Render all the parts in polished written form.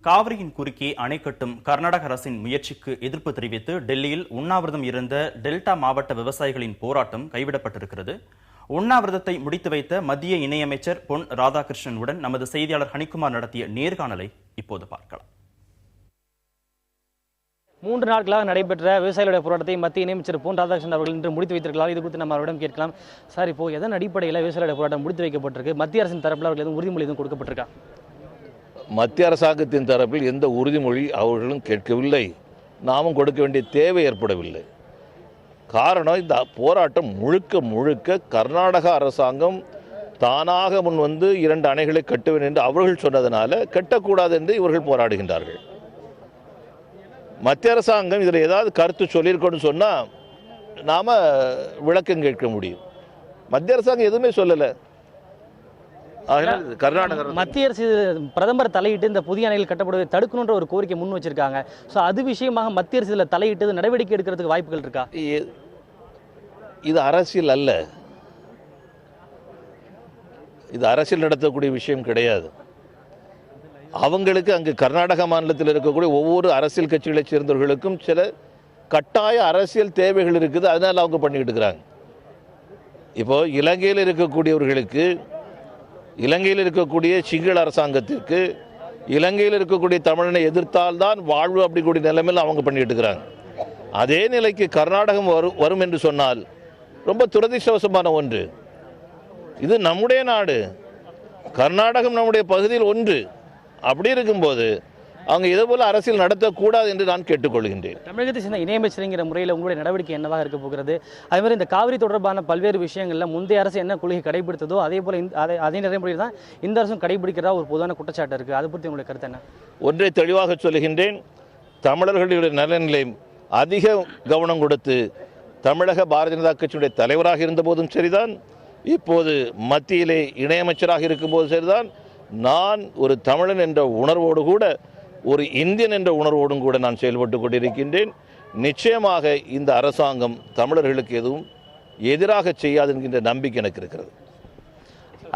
காவிரியின் குறுக்கே அணை கட்டும் கர்நாடக அரசின் முயற்சிக்கு எதிர்ப்பு தெரிவித்து டெல்லியில் உண்ணாவிரதம் இருந்த டெல்டா மாவட்ட விவசாயிகளின் போராட்டம் கைவிடப்பட்டிருக்கிறது. உண்ணாவிரதத்தை முடித்து வைத்த மத்திய இணையமைச்சர் பொன் ராதாகிருஷ்ணனுடன் நமது செய்தியாளர் ஹனிக்குமார் நடத்திய நேர்காணலை இப்போது பார்க்கலாம். 3 நாட்களாக நடைபெற்ற விவசாயிகளுடைய போராட்டத்தை மத்திய இணையமைச்சர் பொன் ராதாகிருஷ்ணன் அவர்கள் இன்று முடித்து வைத்திருக்கலாம். இது குறித்து நம்ம அவரிடம் கேட்கலாம். சார், இப்போ எதன் அடிப்படையில் விவசாயிகளுடைய போராட்டம் முடித்து வைக்கப்பட்டிருக்கு? மத்திய அரசின் தரப்பில் அவர்கள் எதுவும் உறுதிமொழி எதுவும் கொடுக்கப்பட்டிருக்கா? மத்திய அரசாங்கத்தின் தரப்பில் எந்த உறுதிமொழி அவர்களும் கேட்கவில்லை, நாமும் கொடுக்க வேண்டிய தேவை ஏற்படவில்லை. காரணம், இந்த போராட்டம் முழுக்க முழுக்க கர்நாடக அரசாங்கம் தானாக முன் வந்து 2 அணைகளை கட்டுவேன் என்று அவர்கள் சொன்னதனால கட்டக்கூடாது என்று இவர்கள் போராடுகின்றார்கள். மத்திய அரசாங்கம் இதில் ஏதாவது கருத்து சொல்லியிருக்கோன்னு சொன்னால் நாம் விளக்கம் கேட்க முடியும். மத்திய அரசாங்கம் எதுவுமே சொல்லலை. கர்நாடக மத்திய அரசு பிரதமர் தலையிட்டு இந்த புதிய அணைகள் கட்டப்படுவதை தடுக்கணுன்ற ஒரு கோரிக்கை முன் வச்சிருக்காங்க. ஸோ அது விஷயமாக மத்திய அரசு இதில் தலையிட்டு நடவடிக்கை எடுக்கிறதுக்கு வாய்ப்புகள் இருக்கா? இது அரசியல் அல்ல, இது அரசியல் நடத்தக்கூடிய விஷயம் கிடையாது. அவங்களுக்கு அங்கு கர்நாடக மாநிலத்தில் இருக்கக்கூடிய ஒவ்வொரு அரசியல் கட்சிகளைச் சேர்ந்தவர்களுக்கும் சில கட்டாய அரசியல் தேவைகள் இருக்குது, அதனால் அவங்க பண்ணிக்கிட்டு இருக்கிறாங்க. இப்போது இலங்கையில் இருக்கக்கூடியவர்களுக்கு, இலங்கையில் இருக்கக்கூடிய சிங்கள அரசாங்கத்திற்கு இலங்கையில் இருக்கக்கூடிய தமிழனை எதிர்த்தால்தான் வாழ்வு அப்படி கூடிய நிலைமையில் அவங்க பண்ணிட்டு இருக்கிறாங்க. அதே நிலைக்கு கர்நாடகம் வரும் என்று சொன்னால் ரொம்ப துரதிர்ஷ்டவசமான ஒன்று. இது நம்முடைய நாடு, கர்நாடகம் நம்முடைய பகுதியில் ஒன்று. அப்படி இருக்கும்போது அவங்க இதே போல அரசியல் நடத்தக்கூடாது என்று நான் கேட்டுக்கொள்கின்றேன். தமிழகத்தை சேர்ந்த இணையமைச்சருங்கிற முறையில் உங்களுடைய நடவடிக்கை என்னவாக இருக்க போகிறது? அதே மாதிரி இந்த காவிரி தொடர்பான பல்வேறு விஷயங்களில் முந்தைய அரசு என்ன கொள்கை கடைபிடித்ததோ அதே போல அதே நடைமுறையில் தான் இந்த அரசும் கடைபிடிக்கிறதா ஒரு பொதுவான குற்றச்சாட்டு இருக்குது. அதை பற்றி உங்களுடைய கருத்து என்ன? ஒன்றை தெளிவாக சொல்லுகின்றேன், தமிழர்களுடைய நலனிலை அதிக கவனம் கொடுத்து தமிழக பாரதிய ஜனதா கட்சியுடைய தலைவராக இருந்தபோதும் சரிதான், இப்போது மத்தியிலே இணையமைச்சராக இருக்கும்போது சரிதான், நான் ஒரு தமிழன் என்ற உணர்வோடு கூட, ஒரு இந்தியன் என்ற உணர்வோடும் கூட நான் செயல்பட்டு கொண்டிருக்கின்றேன். நிச்சயமாக இந்த அரசாங்கம் தமிழர்களுக்கு எதுவும் எதிராக செய்யாது என்கின்ற நம்பிக்கை எனக்கு இருக்கிறது.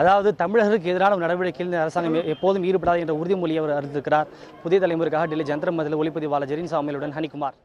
அதாவது தமிழர்களுக்கு எதிரான நடவடிக்கையில் இந்த அரசாங்கம் எப்போதும் ஈடுபடாது என்ற உறுதிமொழியை அவர் அறிவித்திருக்கிறார். புதிய தலைமுறைக்காக டெல்லி ஜந்தர் மந்திரில் ஒளிப்பதிவாளர் ஜெரின் சாமியலுடன் ஹனிக்குமார்.